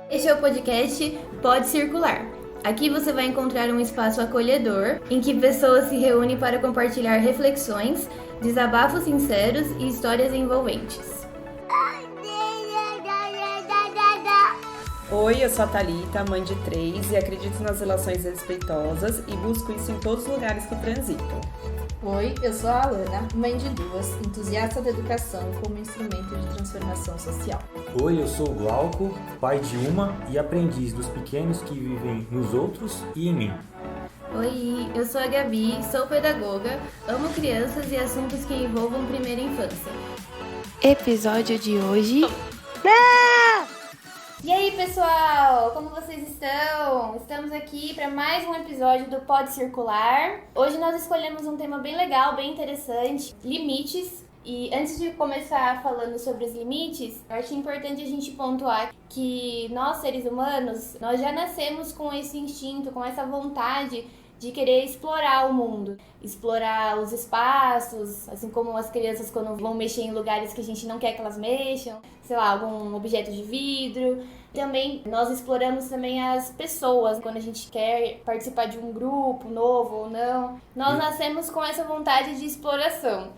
Este é o podcast Pode Circular. Aqui você vai encontrar um espaço acolhedor em que pessoas se reúnem para compartilhar reflexões, desabafos sinceros e histórias envolventes. Oi, eu sou a Thalita, mãe de 3 e acredito nas relações respeitosas e busco isso em todos os lugares que transito. Oi, eu sou a Alana, mãe de 2, entusiasta da educação como instrumento de transformação social. Oi, eu sou o Glauco, pai de uma e aprendiz dos pequenos que vivem nos outros e em mim. Oi, eu sou a Gabi, sou pedagoga, amo crianças e assuntos que envolvam primeira infância. Episódio de hoje... E aí, pessoal, como vocês estão? Estamos aqui para mais um episódio do Pode Circular. Hoje nós escolhemos um tema bem legal, bem interessante, limites. E antes de começar falando sobre os limites, eu acho importante a gente pontuar que nós, seres humanos, nós já nascemos com esse instinto, com essa vontade de querer explorar o mundo, explorar os espaços, assim como as crianças quando vão mexer em lugares que a gente não quer que elas mexam, sei lá, algum objeto de vidro. Também nós exploramos também as pessoas, quando a gente quer participar de um grupo novo ou não. Nós nascemos com essa vontade de exploração.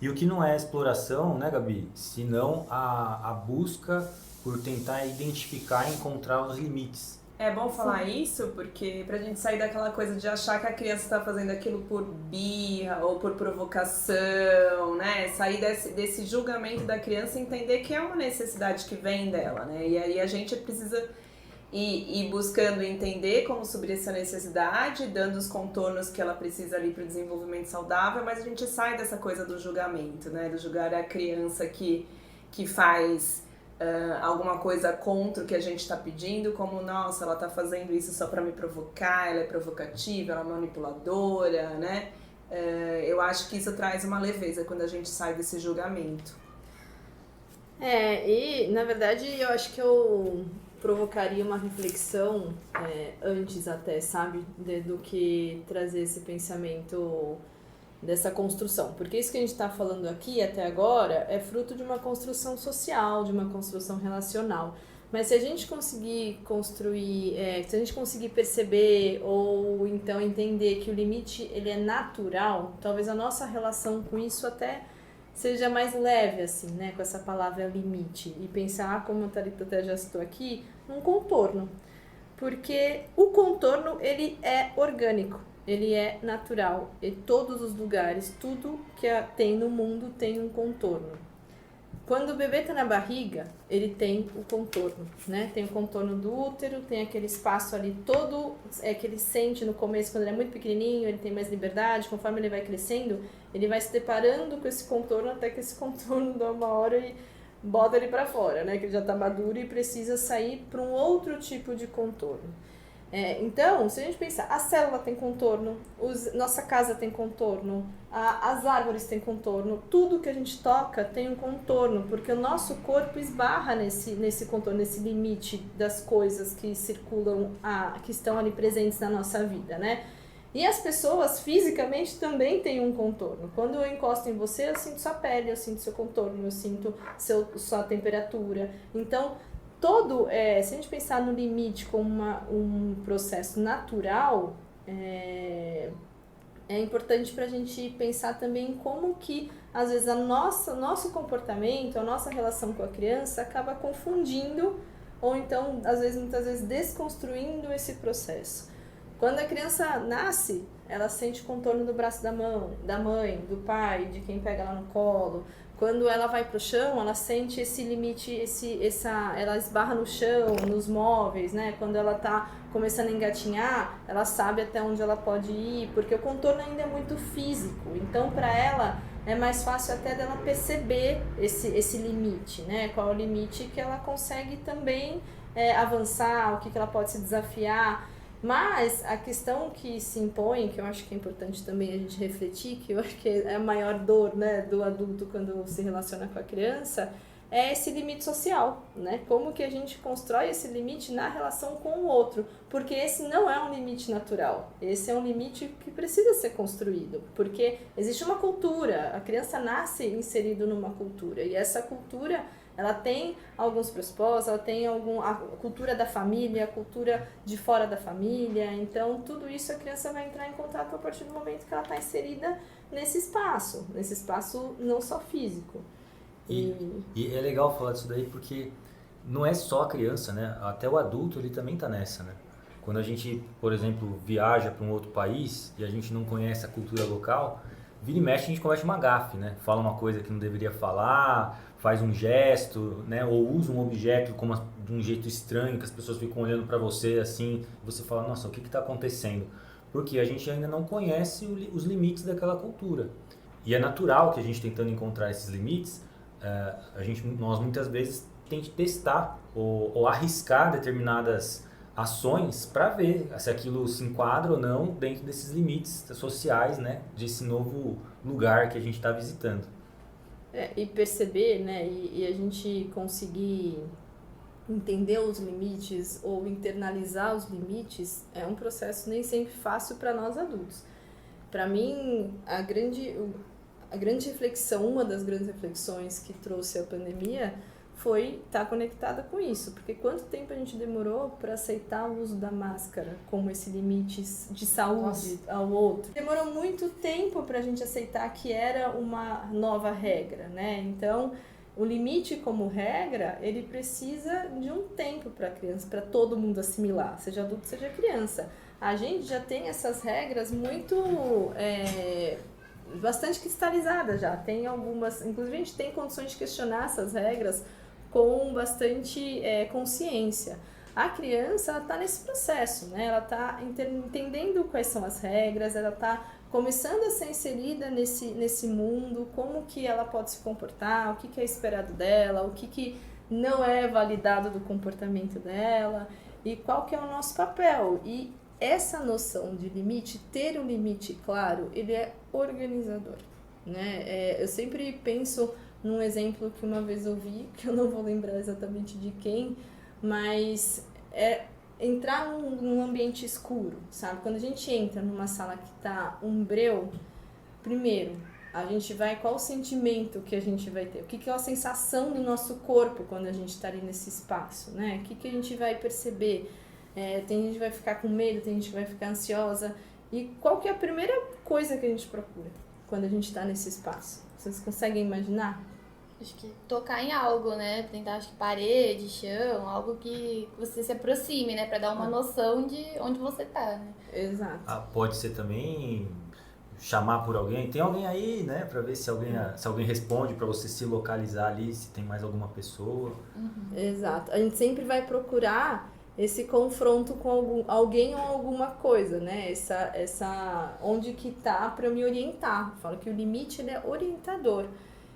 E o que não é exploração, né, Gabi? Senão a busca por tentar identificar e encontrar os limites. É bom falar isso porque pra gente sair daquela coisa de achar que a criança tá fazendo aquilo por birra ou por provocação, né? Sair desse julgamento da criança e entender que é uma necessidade que vem dela, né? E aí a gente precisa ir buscando entender como suprir essa necessidade, dando os contornos que ela precisa ali pro desenvolvimento saudável, mas a gente sai dessa coisa do julgamento, né? Do julgar a criança que faz... alguma coisa contra o que a gente está pedindo, como, nossa, ela está fazendo isso só para me provocar, ela é provocativa, ela é manipuladora, né? Eu acho que isso traz uma leveza quando a gente sai desse julgamento. E na verdade eu acho que eu provocaria uma reflexão antes até, sabe? Do que trazer esse pensamento dessa construção, porque isso que a gente está falando aqui até agora é fruto de uma construção social, de uma construção relacional, mas se a gente conseguir construir, se a gente conseguir perceber ou então entender que o limite ele é natural, talvez a nossa relação com isso até seja mais leve, assim, né, com essa palavra limite, e pensar, como a Thalita até já citou aqui, num contorno, porque o contorno ele é orgânico. Ele é natural, e todos os lugares, tudo que tem no mundo tem um contorno. Quando o bebê está na barriga, ele tem o contorno, né? Tem o contorno do útero, tem aquele espaço ali todo que ele sente no começo, quando ele é muito pequenininho, ele tem mais liberdade, conforme ele vai crescendo, ele vai se deparando com esse contorno até que esse contorno dá uma hora e bota ele para fora, né? Que ele já está maduro e precisa sair para um outro tipo de contorno. Então, se a gente pensar, a célula tem contorno, nossa casa tem contorno, as árvores têm contorno, tudo que a gente toca tem um contorno, porque o nosso corpo esbarra nesse contorno, nesse limite das coisas que circulam, que estão ali presentes na nossa vida, né? E as pessoas fisicamente também têm um contorno. Quando eu encosto em você, eu sinto sua pele, eu sinto seu contorno, eu sinto sua temperatura. Então, se a gente pensar no limite como um processo natural, é importante para a gente pensar também como que, às vezes, nosso comportamento, a nossa relação com a criança acaba confundindo ou então, muitas vezes, desconstruindo esse processo. Quando a criança nasce, ela sente o contorno do braço da mãe, do pai, de quem pega ela no colo. Quando ela vai pro chão, ela sente esse limite, ela esbarra no chão, nos móveis, né? Quando ela tá começando a engatinhar, ela sabe até onde ela pode ir, porque o contorno ainda é muito físico. Então, para ela, é mais fácil até dela perceber esse limite, né? Qual é o limite que ela consegue também avançar, o que ela pode se desafiar. Mas a questão que se impõe, que eu acho que é importante também a gente refletir, que eu acho que é a maior dor, né, do adulto quando se relaciona com a criança, é esse limite social, né? Como que a gente constrói esse limite na relação com o outro, porque esse não é um limite natural, esse é um limite que precisa ser construído, porque existe uma cultura, a criança nasce inserido numa cultura, e essa cultura ela tem alguns pressupostos, ela tem a cultura da família, a cultura de fora da família, então tudo isso a criança vai entrar em contato a partir do momento que ela está inserida nesse espaço não só físico. E é legal falar disso daí porque não é só a criança, né? Até o adulto ele também tá nessa, né? Quando a gente, por exemplo, viaja para um outro país e a gente não conhece a cultura local, vira e mexe a gente comete uma gafe, né? Fala uma coisa que não deveria falar, faz um gesto, né? Ou usa um objeto de um jeito estranho, que as pessoas ficam olhando para você assim, e você fala, nossa, o que está acontecendo? Porque a gente ainda não conhece os limites daquela cultura. E é natural que a gente tentando encontrar esses limites, nós muitas vezes tente testar ou arriscar determinadas ações para ver se aquilo se enquadra ou não dentro desses limites sociais, né, desse novo lugar que a gente está visitando. E perceber, né, e a gente conseguir entender os limites ou internalizar os limites é um processo nem sempre fácil para nós adultos. Para mim, a grande reflexão, uma das grandes reflexões que trouxe a pandemia foi estar conectada com isso, porque quanto tempo a gente demorou para aceitar o uso da máscara como esse limite de saúde ao outro? Demorou muito tempo para a gente aceitar que era uma nova regra, né? Então, o limite como regra, ele precisa de um tempo para a criança, para todo mundo assimilar, seja adulto, seja criança. A gente já tem essas regras muito... bastante cristalizadas já, tem algumas, inclusive a gente tem condições de questionar essas regras com bastante consciência. A criança está nesse processo, né? Ela está entendendo quais são as regras, ela está começando a ser inserida nesse mundo, como que ela pode se comportar, o que é esperado dela, o que não é validado do comportamento dela e qual que é o nosso papel. E essa noção de limite, ter um limite claro, ele é organizador, né? Eu sempre penso num exemplo que uma vez eu vi, que eu não vou lembrar exatamente de quem, mas é entrar num ambiente escuro, sabe? Quando a gente entra numa sala que tá umbreu, primeiro, a gente vai, qual o sentimento que a gente vai ter? O que é a sensação do nosso corpo quando a gente tá ali nesse espaço, né? O que a gente vai perceber? Tem gente que vai ficar com medo, tem gente que vai ficar ansiosa. E qual que é a primeira coisa que a gente procura quando a gente está nesse espaço? Vocês conseguem imaginar? Acho que tocar em algo, né? Tentar, acho que parede, chão, algo que você se aproxime, né? Pra dar uma noção de onde você tá, né? Exato. Pode ser também chamar por alguém. Tem alguém aí, né? Pra ver se alguém responde, pra você se localizar ali, se tem mais alguma pessoa. Uhum. Exato. A gente sempre vai procurar esse confronto com alguém ou alguma coisa, né? Essa onde que tá para me orientar. Eu falo que o limite ele é orientador.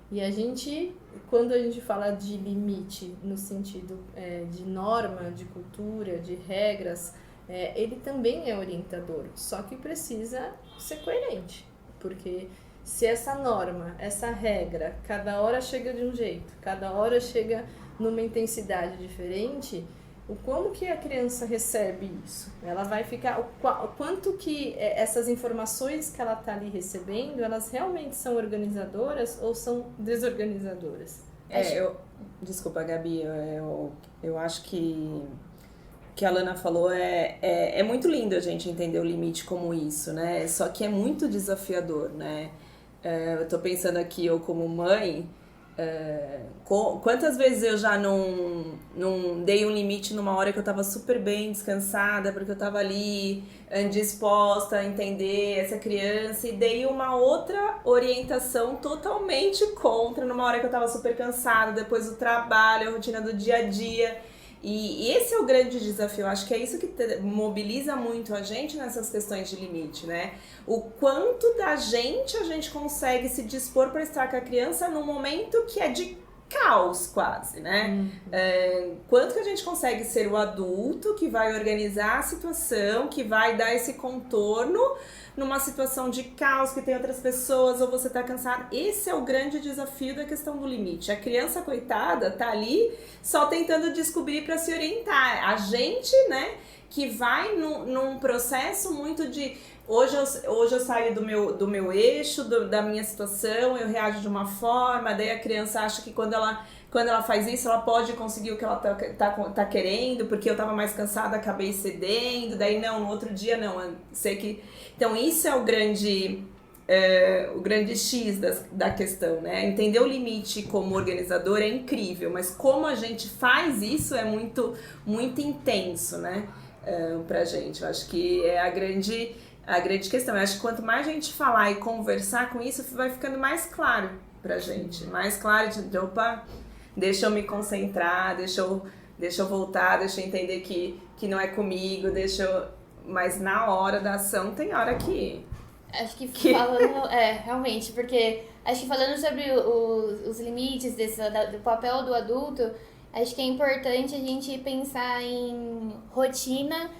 E a gente, quando a gente fala de limite no sentido de norma, de cultura, de regras, ele também é orientador. Só que precisa ser coerente, porque se essa norma, essa regra, cada hora chega de um jeito, cada hora chega numa intensidade diferente, como que a criança recebe isso? Ela vai ficar... O quanto que essas informações que ela está ali recebendo, elas realmente são organizadoras ou são desorganizadoras? Desculpa, Gabi, eu acho que a Lana falou é muito lindo a gente entender o limite como isso, né? Só que é muito desafiador, né? Eu tô pensando aqui, eu como mãe... quantas vezes eu já não dei um limite numa hora que eu tava super bem descansada, porque eu tava ali disposta a entender essa criança e dei uma outra orientação totalmente contra numa hora que eu tava super cansada, depois do trabalho, a rotina do dia a dia. E esse é o grande desafio, acho que é isso que mobiliza muito a gente nessas questões de limite, né? O quanto da gente a gente consegue se dispor para estar com a criança num momento que é de caos quase, né? Quanto que a gente consegue ser o adulto que vai organizar a situação, que vai dar esse contorno numa situação de caos, que tem outras pessoas ou você tá cansado. Esse é o grande desafio da questão do limite. A criança, coitada, tá ali só tentando descobrir para se orientar. A gente, né, que vai num processo muito de... Hoje eu saio do meu eixo, da minha situação, eu reajo de uma forma, daí a criança acha que quando ela quando ela faz isso, ela pode conseguir o que ela tá querendo, porque eu tava mais cansada, acabei cedendo, daí não, no outro dia não, sei que... Então isso é o grande X da questão, né? Entender o limite como organizador é incrível, mas como a gente faz isso é muito, muito intenso, né? Pra gente, eu acho que é a grande questão. Eu acho que quanto mais a gente falar e conversar com isso, vai ficando mais claro pra gente, mais claro de opa, deixa eu me concentrar, deixa eu voltar, deixa eu entender que não é comigo, mas na hora da ação tem hora que... Acho que falando... realmente, porque acho que falando sobre os limites do papel do adulto, acho que é importante a gente pensar em rotina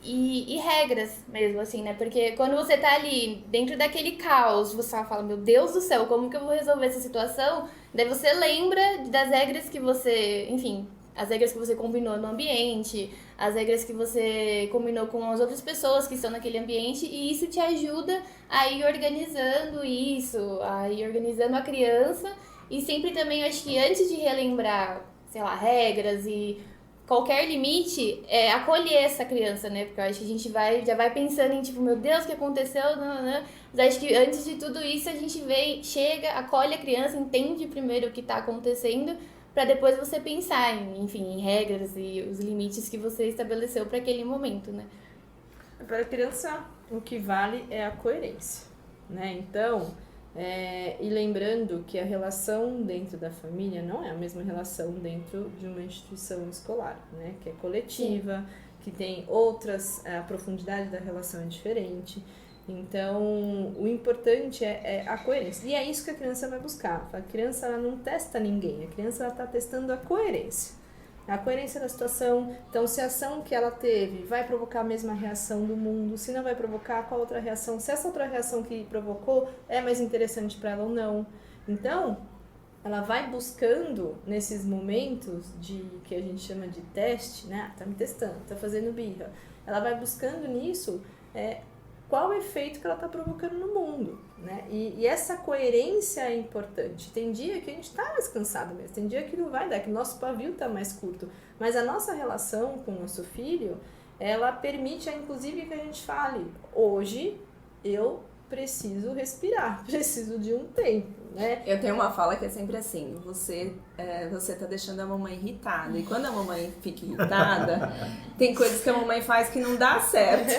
e regras mesmo, assim, né? Porque quando você tá ali dentro daquele caos, você fala, meu Deus do céu, como que eu vou resolver essa situação? Daí você lembra das regras que você, enfim, as regras que você combinou no ambiente, as regras que você combinou com as outras pessoas que estão naquele ambiente, e isso te ajuda a ir organizando isso, a ir organizando a criança, e sempre também, acho que antes de relembrar, sei lá, regras e qualquer limite, acolher essa criança, né? Porque eu acho que a gente já vai pensando em, tipo, meu Deus, o que aconteceu? Não. Mas acho que antes de tudo isso, a gente chega, acolhe a criança, entende primeiro o que está acontecendo, para depois você pensar em regras e os limites que você estabeleceu para aquele momento, né? Para a criança, o que vale é a coerência, né? Então, e lembrando que a relação dentro da família não é a mesma relação dentro de uma instituição escolar, né? Que é coletiva, sim, que tem a profundidade da relação é diferente. Então, o importante é a coerência. E é isso que a criança vai buscar. A criança ela não testa ninguém, a criança está testando a coerência. A coerência da situação. Então, se a ação que ela teve vai provocar a mesma reação do mundo, se não vai provocar, qual outra reação? Se essa outra reação que provocou é mais interessante para ela ou não. Então, ela vai buscando nesses momentos que a gente chama de teste, né? Tá me testando, tá fazendo birra. Ela vai buscando nisso qual o efeito que ela está provocando no mundo, né? E essa coerência é importante. Tem dia que a gente está mais cansado mesmo, tem dia que não vai dar, que o nosso pavio está mais curto. Mas a nossa relação com o nosso filho, ela permite, inclusive, que a gente fale, hoje eu preciso respirar, preciso de um tempo, né? Eu tenho uma fala que é sempre assim, você tá deixando a mamãe irritada. E quando a mamãe fica irritada, tem coisas que a mamãe faz que não dá certo.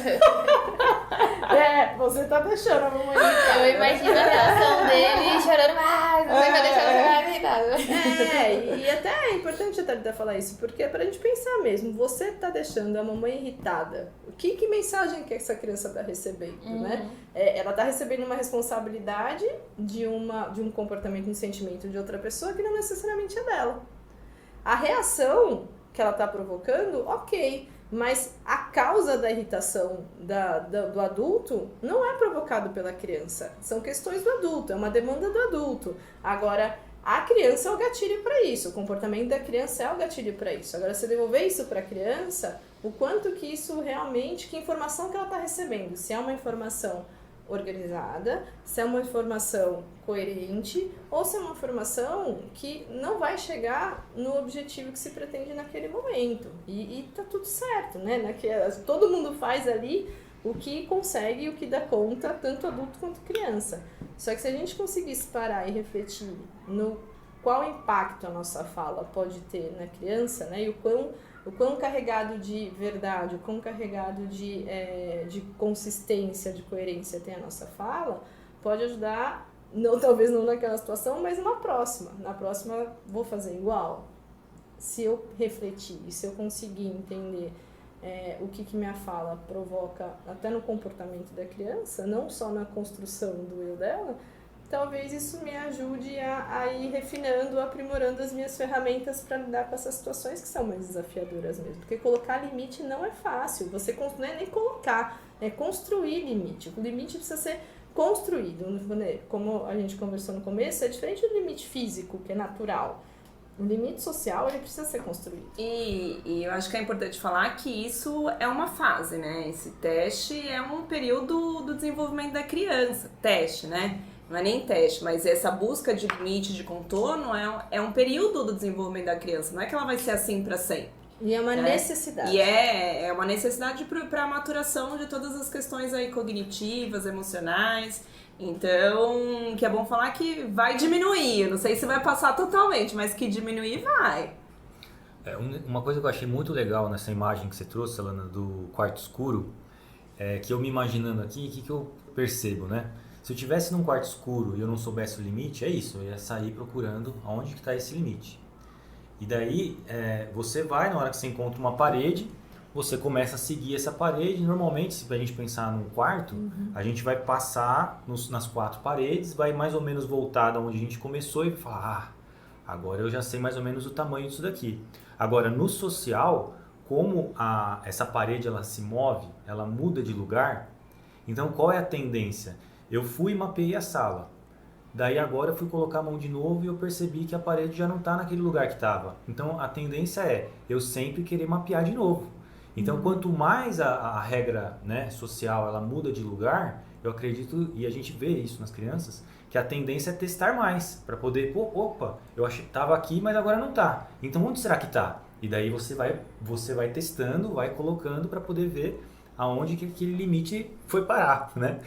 Você tá deixando a mamãe irritada. Eu imagino a relação dele chorando mais, você vai deixar a mamãe irritada. E até é importante a Thalita falar isso, porque é pra gente pensar mesmo, você tá deixando a mamãe irritada, que mensagem que essa criança tá recebendo, né? Ela tá recebendo uma responsabilidade de um comportamento, um sentimento de outra pessoa que não necessariamente é dela. A reação que ela tá provocando, ok, mas a causa da irritação do adulto não é provocado pela criança. São questões do adulto, é uma demanda do adulto. Agora, a criança é o gatilho para isso, o comportamento da criança é o gatilho para isso. Agora, se devolver isso para a criança, o quanto que isso realmente, que informação que ela está recebendo, se é uma informação organizada, se é uma informação coerente ou se é uma informação que não vai chegar no objetivo que se pretende naquele momento. E tá tudo certo, né? Todo mundo faz ali o que consegue e o que dá conta, tanto adulto quanto criança. Só que se a gente conseguisse parar e refletir no qual impacto a nossa fala pode ter na criança, né? E o quão carregado de verdade, o quão carregado de consistência, de coerência tem a nossa fala, pode ajudar, talvez não naquela situação, mas numa próxima. Na próxima, vou fazer igual. Se eu refletir, se eu conseguir entender o que minha fala provoca até no comportamento da criança, não só na construção do eu dela, talvez isso me ajude a ir refinando, aprimorando as minhas ferramentas para lidar com essas situações que são mais desafiadoras mesmo. Porque colocar limite não é fácil. Você não é nem colocar, é construir limite. O limite precisa ser construído. Como a gente conversou no começo, é diferente do limite físico, que é natural. O limite social, ele precisa ser construído. E eu acho que é importante falar que isso é uma fase, né? Esse teste é um período do desenvolvimento da criança. Teste, né? não é nem teste, mas essa busca de limite, de contorno, é um período do desenvolvimento da criança. Não é que ela vai ser assim para sempre. E é uma necessidade. E é uma necessidade para a maturação de todas as questões aí cognitivas, emocionais. Então, que é bom falar que vai diminuir. Eu não sei se vai passar totalmente, mas que diminuir vai. Uma coisa que eu achei muito legal nessa imagem que você trouxe, Alana, do quarto escuro, é que eu me imaginando aqui, o que eu percebo, né? Se eu estivesse num quarto escuro e eu não soubesse o limite, é isso, eu ia sair procurando aonde que está esse limite. E daí, você vai, na hora que você encontra uma parede, você começa a seguir essa parede. Normalmente, se a gente pensar num quarto, a gente vai passar nas 4 paredes, vai mais ou menos voltar da onde a gente começou e falar, agora eu já sei mais ou menos o tamanho disso daqui. Agora, no social, como essa parede ela se move, ela muda de lugar, então qual é a tendência? Eu fui e mapeei a sala. Daí agora eu fui colocar a mão de novo e eu percebi que a parede já não está naquele lugar que estava. Então a tendência é eu sempre querer mapear de novo. Então quanto mais a regra, né, social ela muda de lugar, eu acredito, e a gente vê isso nas crianças, que a tendência é testar mais, para poder, opa, eu achei que estava aqui, mas agora não está. Então onde será que está? E daí você vai testando, vai colocando para poder ver aonde que aquele limite foi parar, né?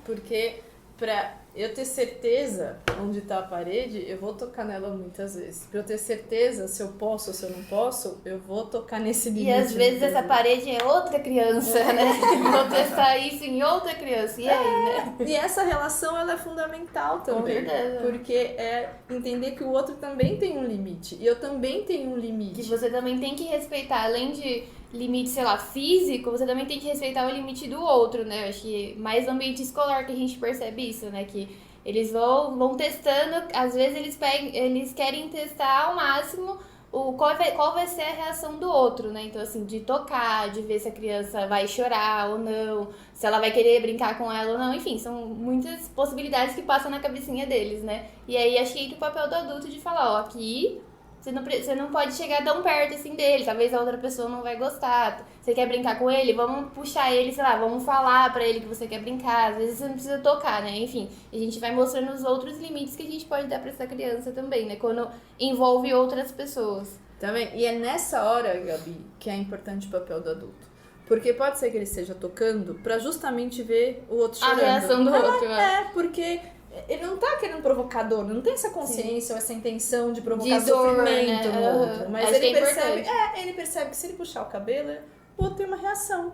Porque pra eu ter certeza onde está a parede, eu vou tocar nela muitas vezes. Pra eu ter certeza se eu posso ou se eu não posso, eu vou tocar nesse limite. E às vezes essa parede é outra criança, né? Vou testar isso em outra criança. E aí, né? E essa relação, ela é fundamental também. Com certeza. Porque é entender que o outro também tem um limite. E eu também tenho um limite. Que você também tem que respeitar, além de limite, sei lá, físico, você também tem que respeitar o limite do outro, né? Eu acho que mais no ambiente escolar que a gente percebe isso, né? Que eles vão testando, às vezes eles querem testar ao máximo qual vai ser a reação do outro, né? Então, assim, de tocar, de ver se a criança vai chorar ou não, se ela vai querer brincar com ela ou não, enfim, são muitas possibilidades que passam na cabecinha deles, né? E aí, acho que entra o papel do adulto de falar, aqui você não pode chegar tão perto, assim, dele, talvez a outra pessoa não vai gostar, você quer brincar com ele, vamos puxar ele, sei lá, vamos falar pra ele que você quer brincar, às vezes você não precisa tocar, né? Enfim, a gente vai mostrando os outros limites que a gente pode dar pra essa criança também, né? Quando envolve outras pessoas. Também. E é nessa hora, Gabi, que é importante o papel do adulto. Porque pode ser que ele esteja tocando pra justamente ver o outro chorando. A reação do outro. Porque ele não tá querendo provocar dor, não tem essa consciência ou essa intenção de provocar de dor, sofrimento né? no outro. Mas acho ele que percebe que se ele puxar o cabelo, o outro tem uma reação.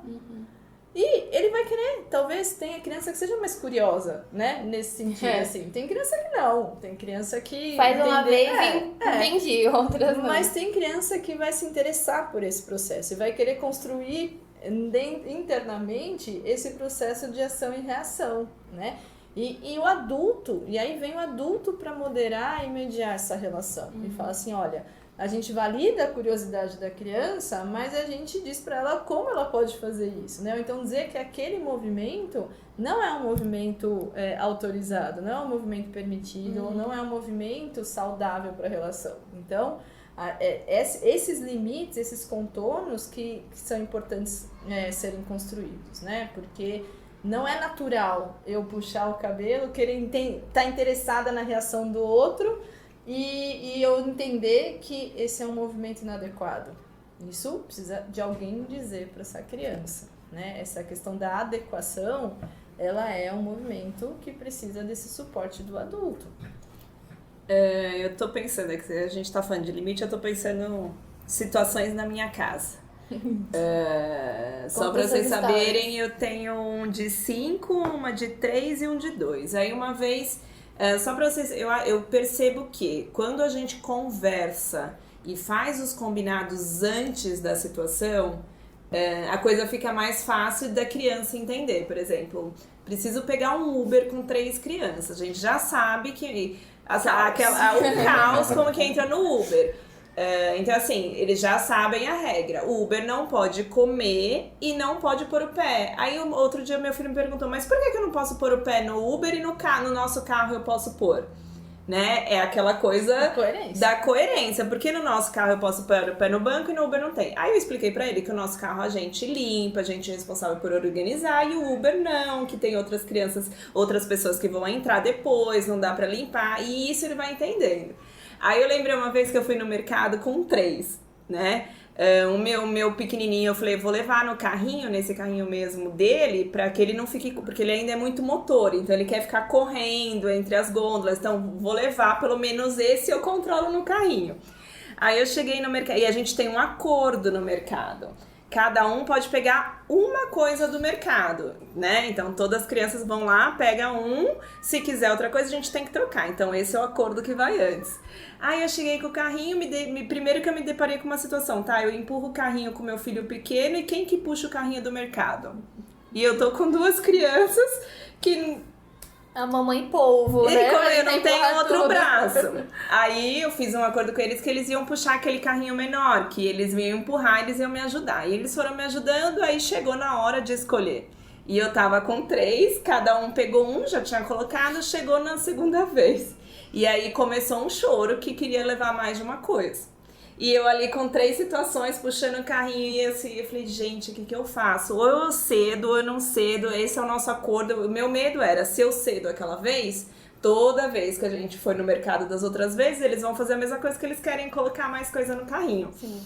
E ele vai querer, talvez tenha criança que seja mais curiosa, né? Nesse sentido, assim. Tem criança que não, tem criança que... faz uma vez e entendi, outras não. Mas tem criança que vai se interessar por esse processo e vai querer construir internamente esse processo de ação e reação, né? E o adulto, e aí vem o adulto para moderar e mediar essa relação. E fala assim, olha, a gente valida a curiosidade da criança, mas a gente diz para ela como ela pode fazer isso, né? Ou então dizer que aquele movimento não é um movimento autorizado, não é um movimento permitido, ou não é um movimento saudável para a relação. Então, esses limites, esses contornos que são importantes serem construídos, né? Porque não é natural eu puxar o cabelo, querer estar interessada na reação do outro e eu entender que esse é um movimento inadequado. Isso precisa de alguém dizer para essa criança, né? Essa questão da adequação, ela é um movimento que precisa desse suporte do adulto. Eu tô pensando, que a gente tá falando de limite, eu tô pensando em situações na minha casa. Só pra vocês saberem, eu tenho um de 5, uma de 3 e um de 2. Aí uma vez, só pra vocês, eu percebo que quando a gente conversa e faz os combinados antes da situação, a coisa fica mais fácil da criança entender. Por exemplo, preciso pegar um Uber com 3 crianças. A gente já sabe que o caos como que entra no Uber. Então, assim, eles já sabem a regra. O Uber não pode comer e não pode pôr o pé. Aí, outro dia, meu filho me perguntou, mas por que eu não posso pôr o pé no Uber e no nosso carro eu posso pôr? né? É aquela coisa Coerência. da coerência. Porque no nosso carro eu posso pôr o pé no banco e no Uber não tem. Aí eu expliquei pra ele que o nosso carro a gente limpa, a gente é responsável por organizar, e o Uber não, que tem outras crianças, outras pessoas que vão entrar depois, não dá pra limpar, e isso ele vai entendendo. Aí eu lembrei uma vez que eu fui no mercado com 3, né? O meu pequenininho, eu falei, vou levar no carrinho, nesse carrinho mesmo dele, pra que ele não fique, porque ele ainda é muito motor, então ele quer ficar correndo entre as gôndolas, então vou levar, pelo menos esse eu controlo no carrinho. Aí eu cheguei no mercado, e a gente tem um acordo no mercado. Cada um pode pegar uma coisa do mercado, né? Então todas as crianças vão lá, pega um, se quiser outra coisa a gente tem que trocar. Então esse é o acordo que vai antes. Aí eu cheguei com o carrinho, primeiro que eu me deparei com uma situação, tá? Eu empurro o carrinho com meu filho pequeno e quem que puxa o carrinho do mercado? E eu tô com 2 crianças que... A mamãe polvo, né? Eu não tenho outro braço. Aí eu fiz um acordo com eles que eles iam puxar aquele carrinho menor, que eles iam empurrar, eles iam me ajudar. E eles foram me ajudando, aí chegou na hora de escolher. E eu tava com 3, cada um pegou um, já tinha colocado, chegou na segunda vez. E aí começou um choro que queria levar mais de uma coisa. E eu ali com 3 situações, puxando o carrinho, e assim, eu falei, gente, o que eu faço? Ou eu cedo, ou eu não cedo, esse é o nosso acordo. O meu medo era, se eu cedo aquela vez, toda vez que a gente for no mercado das outras vezes, eles vão fazer a mesma coisa que eles querem colocar mais coisa no carrinho. Sim.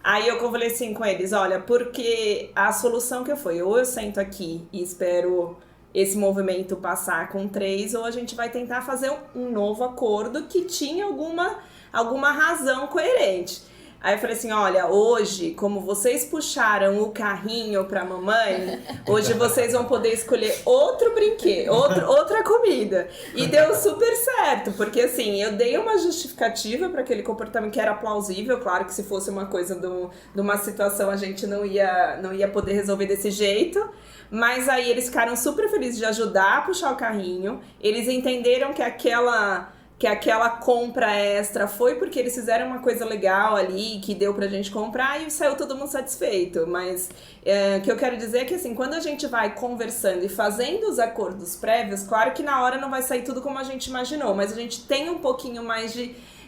Aí eu falei assim com eles, olha, porque a solução que foi, ou eu sento aqui e espero esse movimento passar com 3, ou a gente vai tentar fazer um novo acordo que tinha alguma razão coerente. Aí eu falei assim, olha, hoje, como vocês puxaram o carrinho pra mamãe, hoje vocês vão poder escolher outro brinquedo, outra comida. E deu super certo, porque assim, eu dei uma justificativa para aquele comportamento que era plausível, claro que se fosse uma coisa de uma situação a gente não ia poder resolver desse jeito, mas aí eles ficaram super felizes de ajudar a puxar o carrinho, eles entenderam que aquela compra extra foi porque eles fizeram uma coisa legal ali, que deu pra gente comprar e saiu todo mundo satisfeito. Mas o que eu quero dizer é que assim, quando a gente vai conversando e fazendo os acordos prévios, claro que na hora não vai sair tudo como a gente imaginou, mas a gente tem um pouquinho mais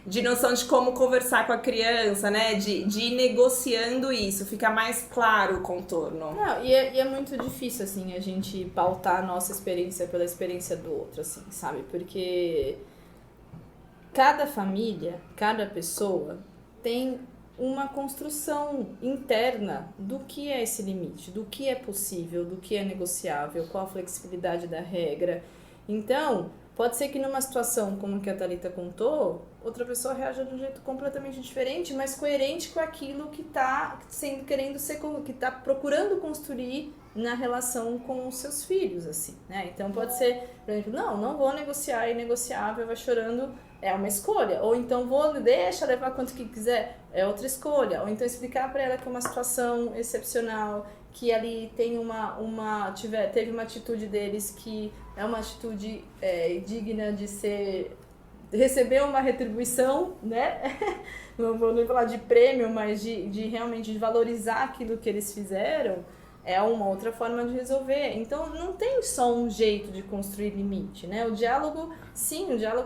de noção de como conversar com a criança, né? De ir negociando isso, fica mais claro o contorno. Não, e é muito difícil, assim, a gente pautar a nossa experiência pela experiência do outro, assim, sabe? Porque cada família, cada pessoa tem uma construção interna do que é esse limite, do que é possível, do que é negociável, qual a flexibilidade da regra. Então, pode ser que numa situação como que a Thalita contou, outra pessoa reaja de um jeito completamente diferente, mas coerente com aquilo que está que está procurando construir na relação com os seus filhos, assim, né? Então pode ser, por exemplo, não vou negociar, inegociável, vai chorando, é uma escolha. Ou então deixa levar quanto que quiser, é outra escolha. Ou então explicar para ela que é uma situação excepcional, que ali tem teve uma atitude deles que é uma atitude digna de receber uma retribuição, né? Não vou nem falar de prêmio, mas de realmente valorizar aquilo que eles fizeram. É uma outra forma de resolver. Então, não tem só um jeito de construir limite, né? O diálogo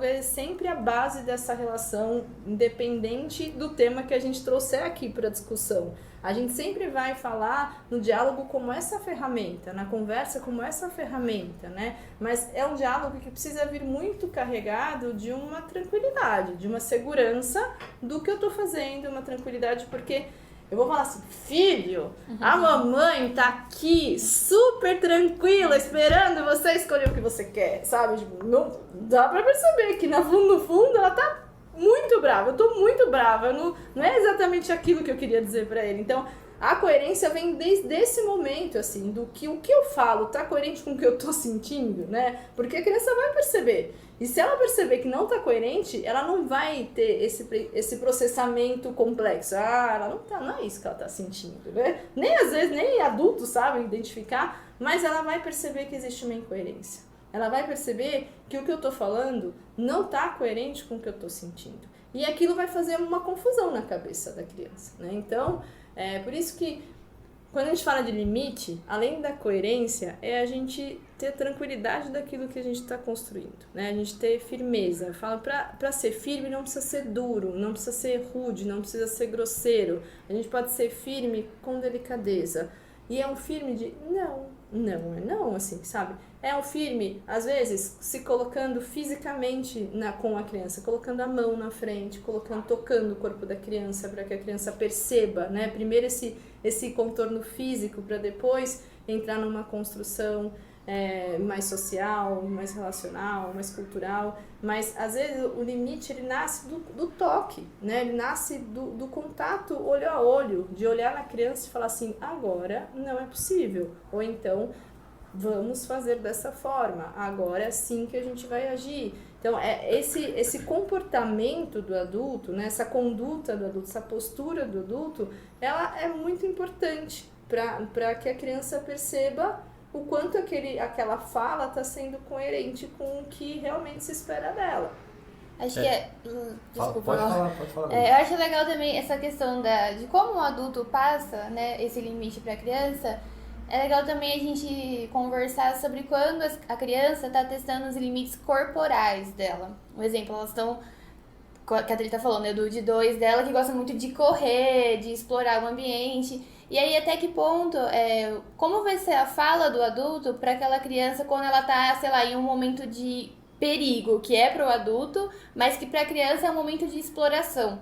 é sempre a base dessa relação, independente do tema que a gente trouxer aqui para a discussão. A gente sempre vai falar no diálogo como essa ferramenta, na conversa como essa ferramenta, né? Mas é um diálogo que precisa vir muito carregado de uma tranquilidade, de uma segurança do que eu tô fazendo, uma tranquilidade, porque eu vou falar assim, filho, a mamãe tá aqui super tranquila, esperando você escolher o que você quer, sabe? Tipo, não dá pra perceber que no fundo ela tá muito brava, eu tô muito brava, não é exatamente aquilo que eu queria dizer pra ele. Então, a coerência vem desde esse momento, assim, do que o que eu falo tá coerente com o que eu tô sentindo, né? Porque a criança vai perceber. E se ela perceber que não tá coerente, ela não vai ter esse processamento complexo. Ela não é isso que ela tá sentindo, né? Nem às vezes, nem adultos sabem identificar, mas ela vai perceber que existe uma incoerência. Ela vai perceber que o que eu tô falando não tá coerente com o que eu tô sentindo. E aquilo vai fazer uma confusão na cabeça da criança, né? Então, por isso que quando a gente fala de limite, além da coerência, é a gente ter tranquilidade daquilo que a gente está construindo, né? A gente ter firmeza. Eu falo, para ser firme não precisa ser duro, não precisa ser rude, não precisa ser grosseiro. A gente pode ser firme com delicadeza. E é um firme de não, assim, sabe? É um firme, às vezes, se colocando fisicamente com a criança, colocando a mão na frente, tocando o corpo da criança para que a criança perceba, né? Primeiro esse contorno físico para depois entrar numa construção mais social, mais relacional, mais cultural. Mas, às vezes, o limite ele nasce do toque, né? Ele nasce do contato olho a olho, de olhar na criança e falar assim, agora não é possível. Ou então, vamos fazer dessa forma, agora é assim que a gente vai agir. Então, esse comportamento do adulto, né? Essa conduta do adulto, essa postura do adulto, ela é muito importante para que a criança perceba o quanto aquela fala está sendo coerente com o que realmente se espera dela. Acho que desculpa. Pode falar. Eu acho legal também essa questão de como o adulto passa, né, esse limite para a criança. É legal também a gente conversar sobre quando a criança está testando os limites corporais dela. Um exemplo, elas estão, que a Thalita tá falando, né, do de 2 dela, que gosta muito de correr, de explorar o ambiente. E aí, até que ponto, como vai ser a fala do adulto para aquela criança quando ela tá, sei lá, em um momento de perigo, que é pro adulto, mas que pra criança é um momento de exploração.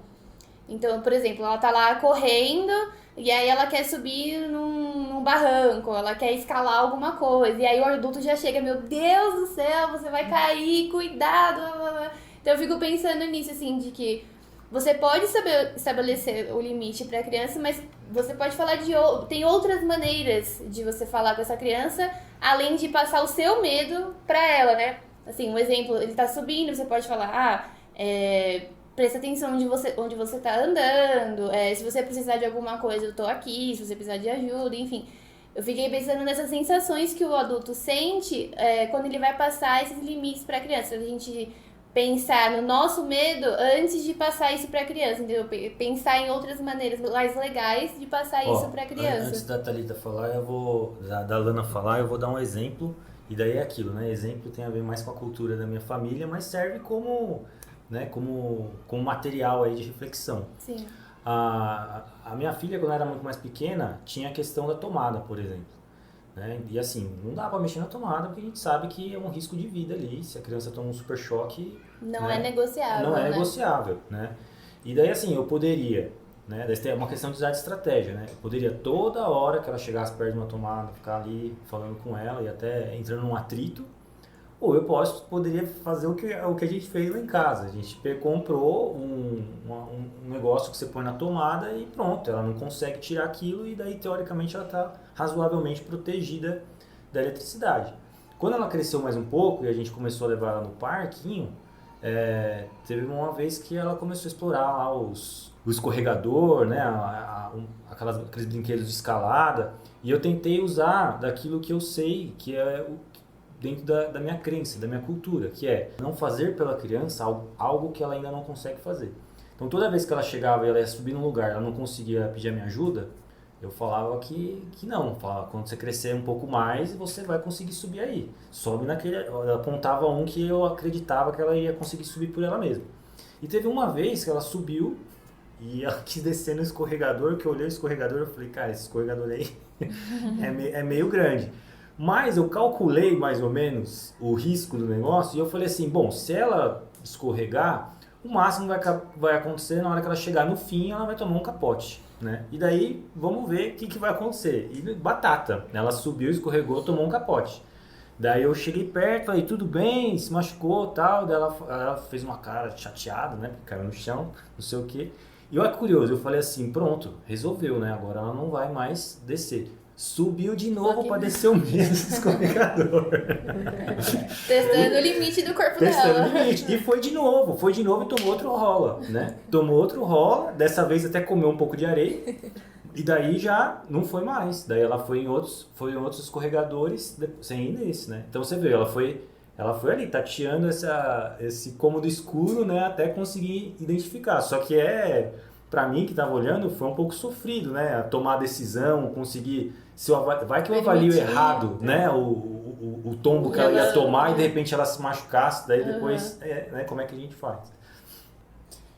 Então, por exemplo, ela tá lá correndo e aí ela quer subir num barranco, ela quer escalar alguma coisa, e aí o adulto já chega, meu Deus do céu, você vai cair, cuidado, blá, blá, blá. Então eu fico pensando nisso, assim, de que você pode saber estabelecer o limite pra criança, mas você pode falar tem outras maneiras de você falar com essa criança, além de passar o seu medo pra ela, né? Assim, um exemplo, ele tá subindo, você pode falar, presta atenção onde você tá andando, se você precisar de alguma coisa, eu tô aqui, se você precisar de ajuda, enfim. Eu fiquei pensando nessas sensações que o adulto sente quando ele vai passar esses limites pra criança. A gente pensar no nosso medo antes de passar isso pra criança, entendeu? Pensar em outras maneiras mais legais de passar isso pra criança. Antes da Thalita falar, da Lana falar, eu vou dar um exemplo, e daí é aquilo, né? Exemplo tem a ver mais com a cultura da minha família, mas serve como material aí de reflexão. Sim. A minha filha, quando era muito mais pequena, tinha a questão da tomada, por exemplo. Né? E assim, não dá pra mexer na tomada porque a gente sabe que é um risco de vida ali. Se a criança toma um super choque... Não é negociável, Não é né? negociável, né? E daí assim, eu poderia, né? Daí é uma questão de usar de estratégia, né? Eu poderia toda hora que ela chegasse perto de uma tomada, ficar ali falando com ela e até entrando num atrito. Ou eu poderia fazer o que a gente fez lá em casa. A gente comprou um negócio que você põe na tomada e pronto, ela não consegue tirar aquilo e daí teoricamente ela está razoavelmente protegida da eletricidade. Quando ela cresceu mais um pouco e a gente começou a levar ela no parquinho, teve uma vez que ela começou a explorar lá o escorregador, né, aqueles brinquedos de escalada, e eu tentei usar daquilo que eu sei que é dentro da minha crença, da minha cultura, que é não fazer pela criança algo que ela ainda não consegue fazer. Então toda vez que ela chegava e ela ia subir num lugar, ela não conseguia pedir a minha ajuda, eu falava que não, falava, quando você crescer um pouco mais, você vai conseguir subir aí. Sobe naquele, ela apontava um que eu acreditava que ela ia conseguir subir por ela mesma. E teve uma vez que ela subiu e ela quis descer no escorregador, que eu olhei o escorregador e falei, cara, esse escorregador aí é meio grande. Mas eu calculei mais ou menos o risco do negócio e eu falei assim, bom, se ela escorregar, o máximo vai acontecer na hora que ela chegar no fim, ela vai tomar um capote, né? E daí, vamos ver o que vai acontecer. E batata, ela subiu, escorregou, tomou um capote. Daí eu cheguei perto, falei, tudo bem, se machucou e tal. Daí ela fez uma cara chateada, né? Porque caiu no chão, não sei o quê. E olha que curioso, eu falei assim, pronto, resolveu, né? Agora ela não vai mais descer. Subiu de novo para descer o mesmo escorregador. Testando o limite do corpo Testando dela. o limite. E foi de novo e tomou outro rola, né? Tomou outro rola, dessa vez até comeu um pouco de areia. E daí já não foi mais. Daí ela foi em outros escorregadores sem ir nesse, né? Então você vê, ela foi ali tateando esse cômodo escuro, né? Até conseguir identificar. Só que é para mim que estava olhando, foi um pouco sofrido, né? Tomar a decisão, conseguir... Vai que eu avalio errado, né? O tombo que ela ia tomar e de repente ela se machucasse, daí depois, né? Como é que a gente faz?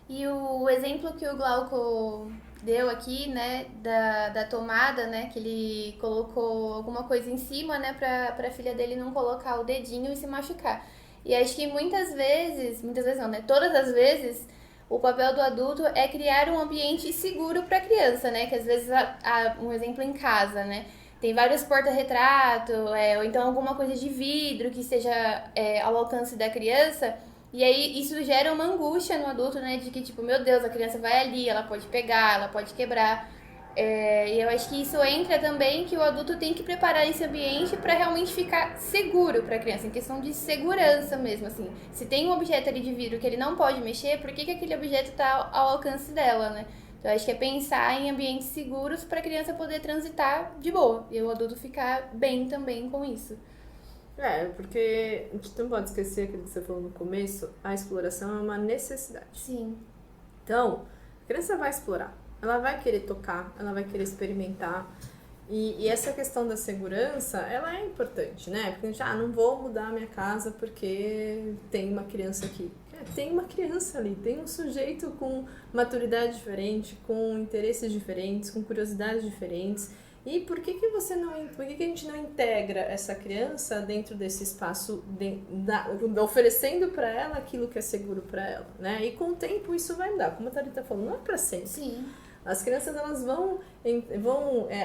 E o exemplo que o Glauco deu aqui, né, da tomada, né, que ele colocou alguma coisa em cima, né, pra filha dele não colocar o dedinho e se machucar. E acho que muitas vezes não, né, todas as vezes, o papel do adulto é criar um ambiente seguro para a criança, né, que às vezes, um exemplo em casa, né, tem vários porta-retrato, ou então alguma coisa de vidro que esteja ao alcance da criança. E aí isso gera uma angústia no adulto, né? De que, tipo, meu Deus, a criança vai ali, ela pode pegar, ela pode quebrar. E eu acho que isso entra também que o adulto tem que preparar esse ambiente para realmente ficar seguro para a criança, em questão de segurança mesmo, assim. Se tem um objeto ali de vidro que ele não pode mexer, por que aquele objeto está ao alcance dela, né? Então eu acho que é pensar em ambientes seguros para a criança poder transitar de boa e o adulto ficar bem também com isso. Porque a gente não pode esquecer aquilo que você falou no começo, a exploração é uma necessidade. Sim. Então, a criança vai explorar, ela vai querer tocar, ela vai querer experimentar. E essa questão da segurança, ela é importante, né? Porque a gente, não vou mudar a minha casa porque tem uma criança aqui. Tem uma criança ali, tem um sujeito com maturidade diferente, com interesses diferentes, com curiosidades diferentes. E por que a gente não integra essa criança dentro desse espaço, oferecendo para ela aquilo que é seguro para ela, né? E com o tempo isso vai mudar, como a Thalita falou, não é para sempre. Sim. As crianças elas vão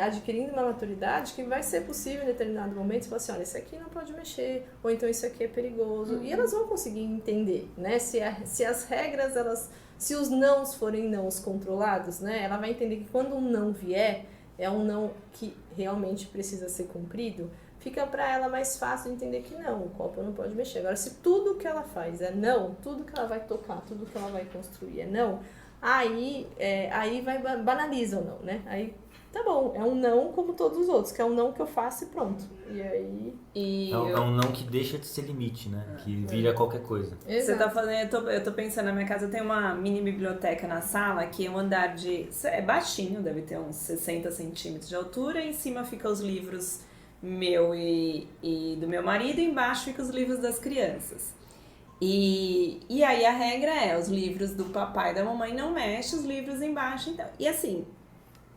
adquirindo uma maturidade que vai ser possível em determinado momento falar assim, olha, isso aqui não pode mexer, ou então isso aqui é perigoso. E elas vão conseguir entender, né? Se as regras, se os nãos forem nãos controlados, né? Ela vai entender que quando um não vier, é um não que realmente precisa ser cumprido, fica para ela mais fácil de entender que não, o copo não pode mexer. Agora, se tudo que ela faz é não, tudo que ela vai tocar, tudo que ela vai construir é não, aí banaliza o não, né? Aí, tá bom, é um não como todos os outros, que é um não que eu faço e pronto. E aí... É um não que deixa de ser limite, né? Que vira qualquer coisa. Você tá falando, eu tô pensando, na minha casa tem uma mini biblioteca na sala, que é um andar é baixinho, deve ter uns 60 centímetros de altura, e em cima ficam os livros meu e do meu marido, e embaixo ficam os livros das crianças. E aí a regra é, os livros do papai e da mamãe não mexem, os livros embaixo, então. E assim,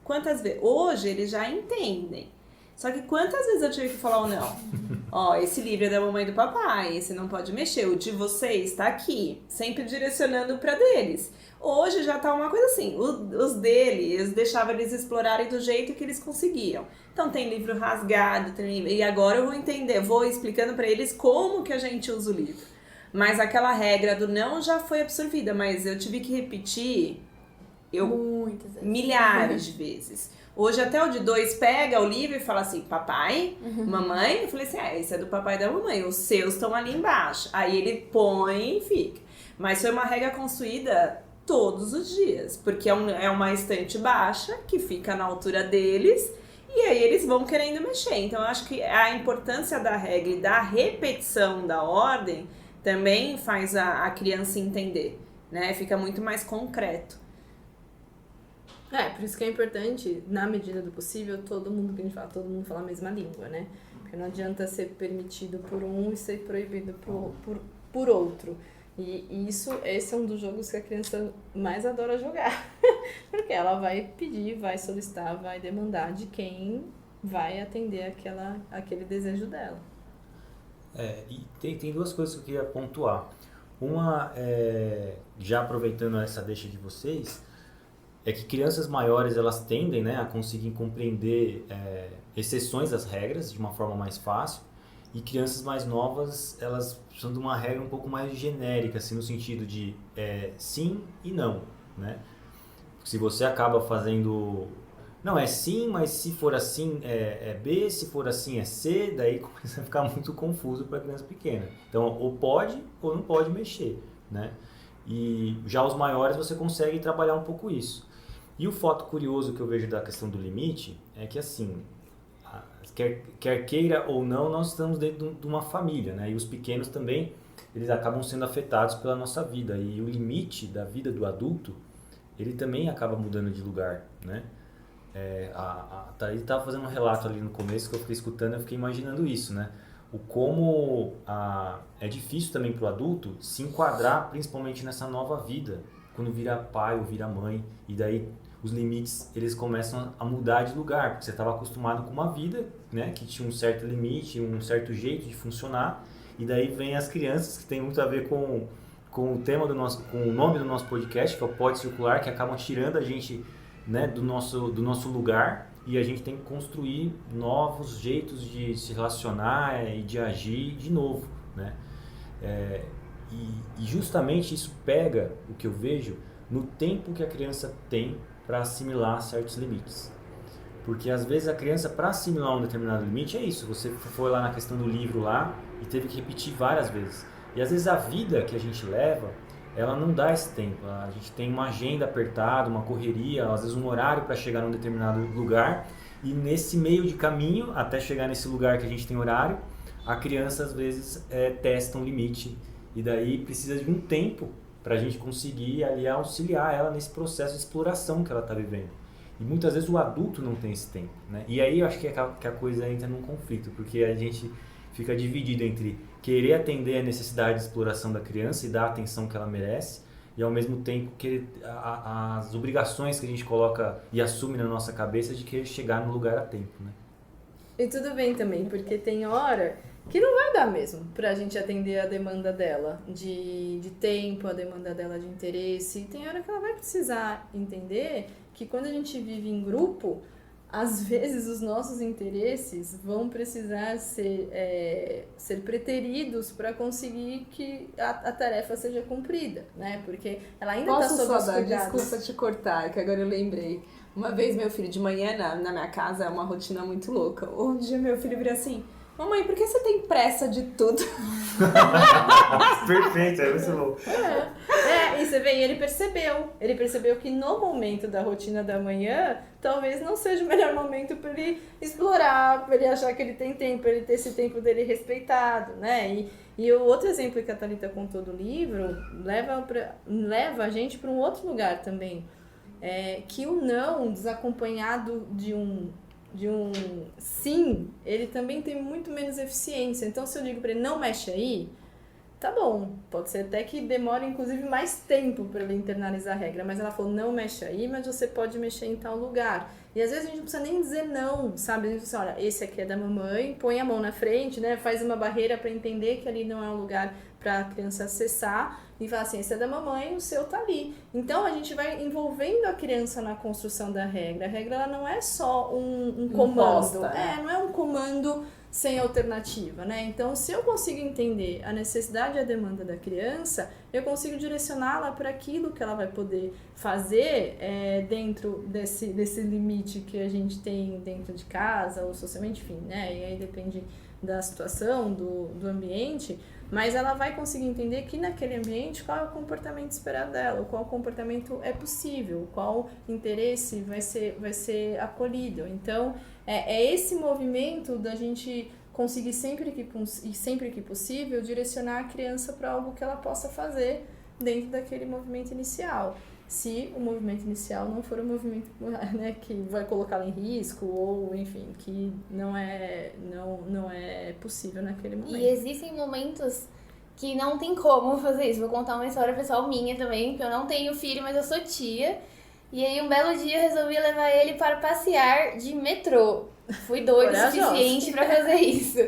quantas vezes... Hoje eles já entendem. Só que quantas vezes eu tive que falar ou não? Esse livro é da mamãe e do papai, esse não pode mexer, o de vocês tá aqui, sempre direcionando pra deles. Hoje já tá uma coisa assim, os deles, deixava eles explorarem do jeito que eles conseguiam. Então tem livro rasgado, e agora eu vou explicando pra eles como que a gente usa o livro. Mas aquela regra do não já foi absorvida, mas eu tive que repetir Muitas vezes. Milhares de vezes. Hoje até o de 2 pega o livro e fala assim, papai, mamãe. Eu falei assim, esse é do papai e da mamãe, os seus estão ali embaixo. Aí ele põe e fica. Mas foi uma regra construída todos os dias, porque é uma estante baixa que fica na altura deles e aí eles vão querendo mexer. Então eu acho que a importância da regra e da repetição da ordem também faz a criança entender, né? Fica muito mais concreto. Por isso que é importante, na medida do possível, todo mundo fala a mesma língua, né? Porque não adianta ser permitido por um e ser proibido por outro. E esse é um dos jogos que a criança mais adora jogar. Porque ela vai pedir, vai solicitar, vai demandar de quem vai atender aquele desejo dela. E tem duas coisas que eu queria pontuar. Uma, já aproveitando essa deixa de vocês, é que crianças maiores elas tendem, né, a conseguir compreender exceções às regras de uma forma mais fácil, e crianças mais novas elas precisam de uma regra um pouco mais genérica, assim, no sentido de sim e não, né? Se você acaba fazendo, não, é sim, mas se for assim é B, se for assim é C, daí começa a ficar muito confuso para criança pequena. Então, ou pode ou não pode mexer, né? E já os maiores você consegue trabalhar um pouco isso. E o fato curioso que eu vejo da questão do limite é que, assim, quer queira ou não, nós estamos dentro de uma família, né? E os pequenos também, eles acabam sendo afetados pela nossa vida. E o limite da vida do adulto ele também acaba mudando de lugar, né? Ele estava fazendo um relato ali no começo que eu fiquei escutando, eu fiquei imaginando isso, né? O como é difícil também para o adulto se enquadrar principalmente nessa nova vida, quando vira pai ou vira mãe, e daí os limites eles começam a mudar de lugar, porque você estava acostumado com uma vida, né, que tinha um certo limite, um certo jeito de funcionar, e daí vem as crianças, que tem muito a ver com o tema com o nome do nosso podcast, que é o Pode Circular, que acabam tirando a gente, né, do nosso lugar, e a gente tem que construir novos jeitos de se relacionar e de agir de novo, né? E justamente isso pega o que eu vejo no tempo que a criança tem para assimilar certos limites. Porque às vezes a criança, para assimilar um determinado limite, é isso. Você foi lá na questão do livro lá e teve que repetir várias vezes. E às vezes a vida que a gente leva, ela não dá esse tempo. A gente tem uma agenda apertada, uma correria, às vezes um horário para chegar num determinado lugar, e nesse meio de caminho, até chegar nesse lugar que a gente tem horário, a criança às vezes testa um limite, e daí precisa de um tempo para a gente conseguir ali auxiliar ela nesse processo de exploração que ela está vivendo. E muitas vezes o adulto não tem esse tempo, né? E aí eu acho que a coisa entra num conflito, porque a gente fica dividido entre querer atender a necessidade de exploração da criança e dar a atenção que ela merece, e ao mesmo tempo as obrigações que a gente coloca e assume na nossa cabeça de querer chegar no lugar a tempo, né? E tudo bem também, porque tem hora que não vai dar mesmo pra gente atender a demanda dela de tempo, a demanda dela de interesse. E tem hora que ela vai precisar entender que quando a gente vive em grupo, às vezes os nossos interesses vão precisar ser preteridos para conseguir que a tarefa seja cumprida, né? Porque ela ainda está sob os cuidados. Desculpa te cortar, que agora eu lembrei. Uma vez meu filho de manhã na minha casa, é uma rotina muito louca. Um dia meu filho vira assim: mamãe, por que você tem pressa de tudo? Perfeito, é isso bom. E você vê, ele percebeu que no momento da rotina da manhã, talvez não seja o melhor momento para ele explorar, para ele achar que ele tem tempo, para ele ter esse tempo dele respeitado, né? E o outro exemplo que a Thalita contou do livro leva a gente para um outro lugar também, que o não desacompanhado de um sim, ele também tem muito menos eficiência. Então, se eu digo para ele não mexe aí, tá bom, pode ser até que demore inclusive mais tempo para ele internalizar a regra, mas ela falou não mexe aí, mas você pode mexer em tal lugar. E às vezes a gente não precisa nem dizer não, sabe? A gente diz, olha, esse aqui é da mamãe, põe a mão na frente, né? Faz uma barreira para entender que ali não é um lugar para a criança acessar, e fala assim, esse é da mamãe, o seu tá ali. Então a gente vai envolvendo a criança na construção da regra. A regra ela não é só um comando, não é um comando sem alternativa, né? Então, se eu consigo entender a necessidade e a demanda da criança, eu consigo direcioná-la para aquilo que ela vai poder fazer dentro desse limite que a gente tem dentro de casa ou socialmente, enfim, né? E aí depende da situação, do ambiente, mas ela vai conseguir entender que naquele ambiente qual é o comportamento esperado dela, qual comportamento é possível, qual interesse vai ser acolhido. Então, é esse movimento da gente conseguir sempre que possível direcionar a criança para algo que ela possa fazer dentro daquele movimento inicial. Se o movimento inicial não for um movimento, né, que vai colocá-la em risco ou, enfim, que não é possível naquele momento. E existem momentos que não tem como fazer isso. Vou contar uma história pessoal minha também, porque eu não tenho filho, mas eu sou tia. E aí, um belo dia, eu resolvi levar ele para passear de metrô. Fui doida o suficiente para fazer isso.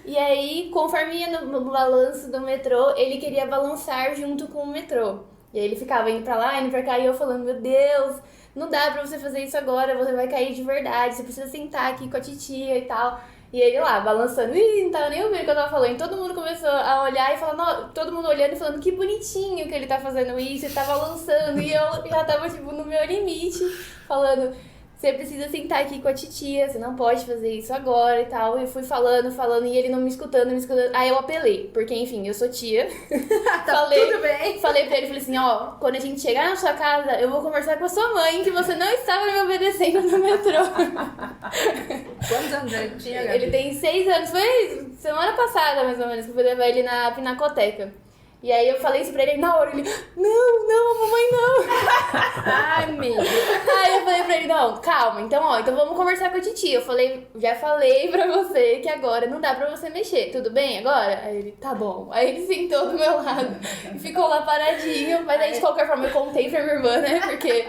E aí, conforme ia no balanço do metrô, ele queria balançar junto com o metrô. E aí ele ficava indo pra lá, indo pra cá, e eu falando, meu Deus, não dá pra você fazer isso agora, você vai cair de verdade, você precisa sentar aqui com a titia e tal. E ele lá, balançando, não tava nem ouvindo o que eu tava falando. E todo mundo começou a olhar e falando, todo mundo olhando e falando, que bonitinho que ele tá fazendo isso, ele tá balançando. E eu já tava, tipo, no meu limite, falando, você precisa sentar aqui com a titia, você não pode fazer isso agora e tal. E fui falando, e ele não me escutando. Aí eu apelei, porque, enfim, eu sou tia. Tudo bem. Falei pra ele, falei assim, ó, quando a gente chegar na sua casa, eu vou conversar com a sua mãe, que você não estava me obedecendo no metrô. Quantos anos ele tinha? Ele tem 6 anos, foi semana passada, mais ou menos, que eu fui levar ele na Pinacoteca. E aí eu falei isso pra ele, na hora ele, não, mamãe não. Ai, amigo. Aí eu falei pra ele, não, calma, então vamos conversar com a titia. Eu falei, já falei pra você que agora não dá pra você mexer, tudo bem agora? Aí ele, tá bom. Aí ele sentou do meu lado e ficou lá paradinho, mas aí de qualquer forma eu contei pra minha irmã, né, porque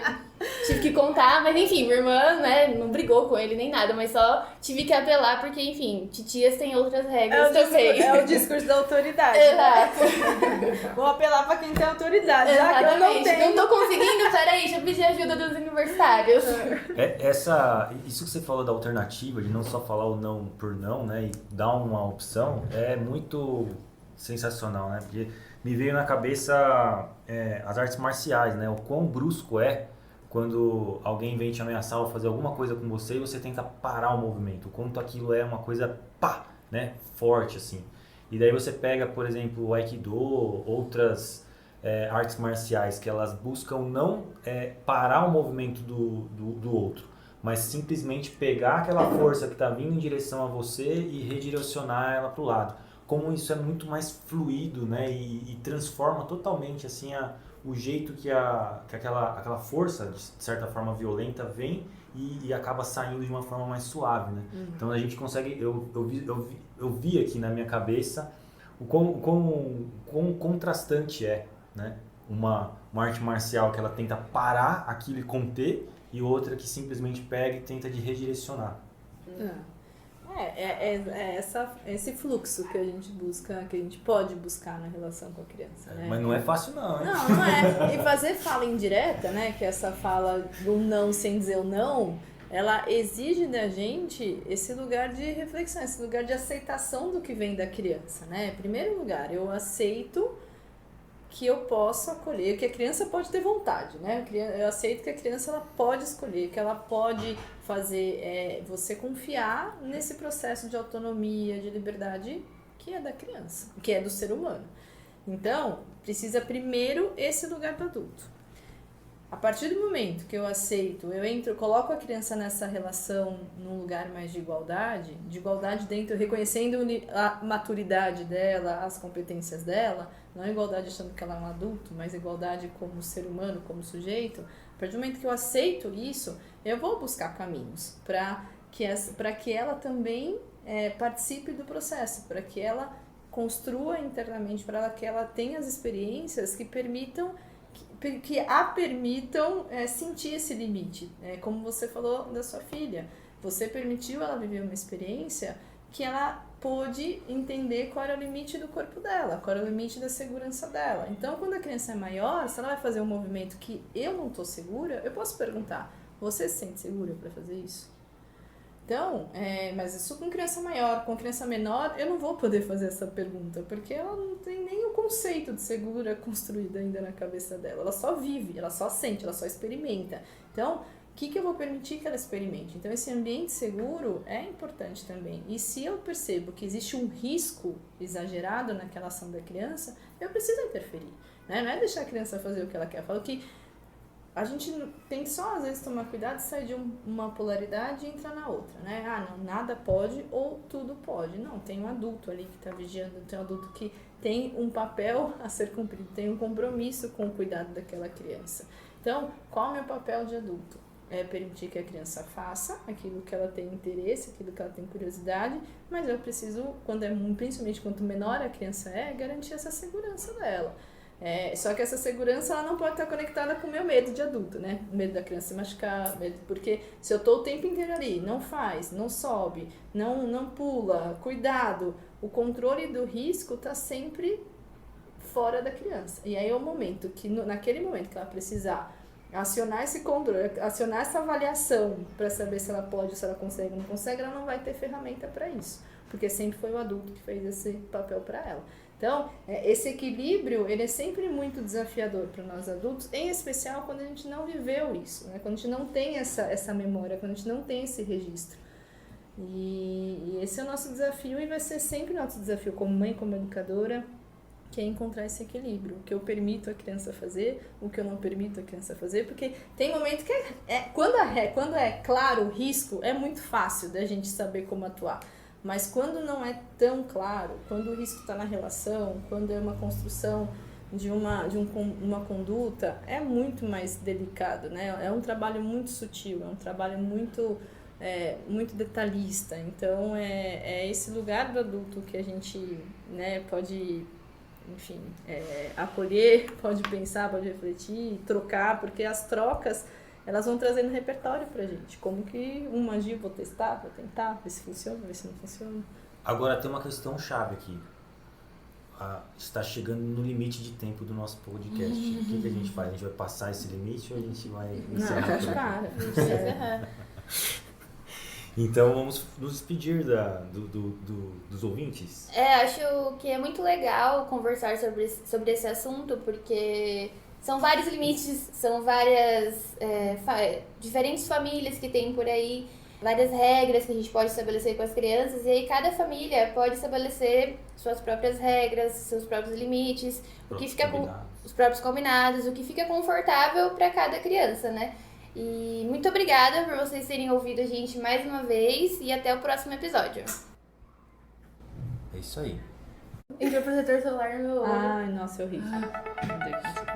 tive que contar, mas enfim, minha irmã, né, não brigou com ele nem nada, mas só tive que apelar porque, enfim, titias têm outras regras também. É o discurso da autoridade. Exato. Vou apelar pra quem tem autoridade, já que eu não Exatamente. tenho. Não tô conseguindo, peraí, deixa eu pedir ajuda dos universitários. Isso que você falou da alternativa, de não só falar o não por não, né, e dar uma opção, é muito sensacional, né? Porque me veio na cabeça as artes marciais, né? O quão brusco é quando alguém vem te ameaçar ou fazer alguma coisa com você e você tenta parar o movimento. O quanto aquilo é uma coisa, pá, né? Forte, assim. E daí você pega, por exemplo, o Aikido, outras artes marciais que elas buscam não parar o movimento do outro, mas simplesmente pegar aquela força que está vindo em direção a você e redirecionar ela para o lado. Como isso é muito mais fluido, né? E transforma totalmente assim, o jeito que aquela força, de certa forma violenta, vem e acaba saindo de uma forma mais suave, né? Então a gente consegue, eu vi aqui na minha cabeça o quão contrastante é, né? Uma arte marcial que ela tenta parar aquilo e conter, e outra que simplesmente pega e tenta de redirecionar. Esse fluxo que a gente busca, que a gente pode buscar na relação com a criança, né? Mas não é fácil não, hein? Não é. E fazer fala indireta, né? Que é essa fala do não sem dizer o não, ela exige da gente esse lugar de reflexão, esse lugar de aceitação do que vem da criança, né? Em primeiro lugar, eu aceito que eu posso acolher, que a criança pode ter vontade, né? Eu aceito que a criança ela pode escolher, que ela pode fazer, você confiar nesse processo de autonomia, de liberdade que é da criança, que é do ser humano. Então, precisa primeiro esse lugar do adulto. A partir do momento que eu aceito, eu coloco a criança nessa relação num lugar mais de igualdade dentro, reconhecendo a maturidade dela, as competências dela, não igualdade achando que ela é um adulto, mas igualdade como ser humano, como sujeito. A partir do momento que eu aceito isso, eu vou buscar caminhos para que ela também participe do processo, para que ela construa internamente, para que ela tenha as experiências que a permitam sentir esse limite. Como você falou da sua filha, você permitiu ela viver uma experiência que ela pôde entender qual era o limite do corpo dela, qual era o limite da segurança dela. Então, quando a criança é maior, se ela vai fazer um movimento que eu não estou segura, eu posso perguntar, você se sente segura para fazer isso? Então, mas isso com criança maior, com criança menor, eu não vou poder fazer essa pergunta, porque ela não tem nem o conceito de segura construído ainda na cabeça dela. Ela só vive, ela só sente, ela só experimenta. Então, o que eu vou permitir que ela experimente? Então, esse ambiente seguro é importante também. E se eu percebo que existe um risco exagerado naquela ação da criança, eu preciso interferir. Né? Não é deixar a criança fazer o que ela quer. Eu falo que a gente tem que só, às vezes, tomar cuidado de sair de uma polaridade e entrar na outra, né? Não, nada pode ou tudo pode. Não, tem um adulto ali que está vigiando, tem um adulto que tem um papel a ser cumprido, tem um compromisso com o cuidado daquela criança. Então, qual é o meu papel de adulto? É permitir que a criança faça aquilo que ela tem interesse, aquilo que ela tem curiosidade, mas eu preciso, principalmente quanto menor a criança garantir essa segurança dela. Só que essa segurança ela não pode estar conectada com o meu medo de adulto, né? O medo da criança se machucar, porque se eu estou o tempo inteiro ali, não faz, não sobe, não pula, cuidado, o controle do risco está sempre fora da criança. E aí é o momento que, naquele momento que ela precisar acionar esse controle, acionar essa avaliação para saber se ela pode, se ela consegue ou não consegue, ela não vai ter ferramenta para isso, porque sempre foi o adulto que fez esse papel para ela. Então, esse equilíbrio, ele é sempre muito desafiador para nós adultos, em especial quando a gente não viveu isso, né? Quando a gente não tem essa memória, quando a gente não tem esse registro. E esse é o nosso desafio e vai ser sempre nosso desafio como mãe, como educadora, que é encontrar esse equilíbrio, o que eu permito a criança fazer, o que eu não permito a criança fazer, porque tem momento que quando é claro o risco, é muito fácil da gente saber como atuar. Mas quando não é tão claro, quando o risco está na relação, quando é uma construção de uma conduta, é muito mais delicado, né? É um trabalho muito sutil, é um trabalho muito detalhista. Então, é esse lugar do adulto que a gente, né, pode, enfim, acolher, pode pensar, pode refletir, trocar, porque as trocas, elas vão trazendo repertório pra gente. Como que uma magia, vou testar, vou tentar, ver se funciona, ver se não funciona. Agora tem uma questão chave aqui. Está chegando no limite de tempo do nosso podcast. O que a gente faz? A gente vai passar esse limite ou a gente vai encerrar? Não, a gente para. A gente encerra. Então vamos nos despedir dos ouvintes. Acho que é muito legal conversar sobre esse assunto, porque são vários limites, são várias diferentes famílias que tem por aí, várias regras que a gente pode estabelecer com as crianças, e aí cada família pode estabelecer suas próprias regras, seus próprios limites, os próprios combinados, o que fica confortável para cada criança, né? E muito obrigada por vocês terem ouvido a gente mais uma vez, e até o próximo episódio. É isso aí. Entrou protetor solar no meu olho. Ai, nossa, é horrível. Meu Deus.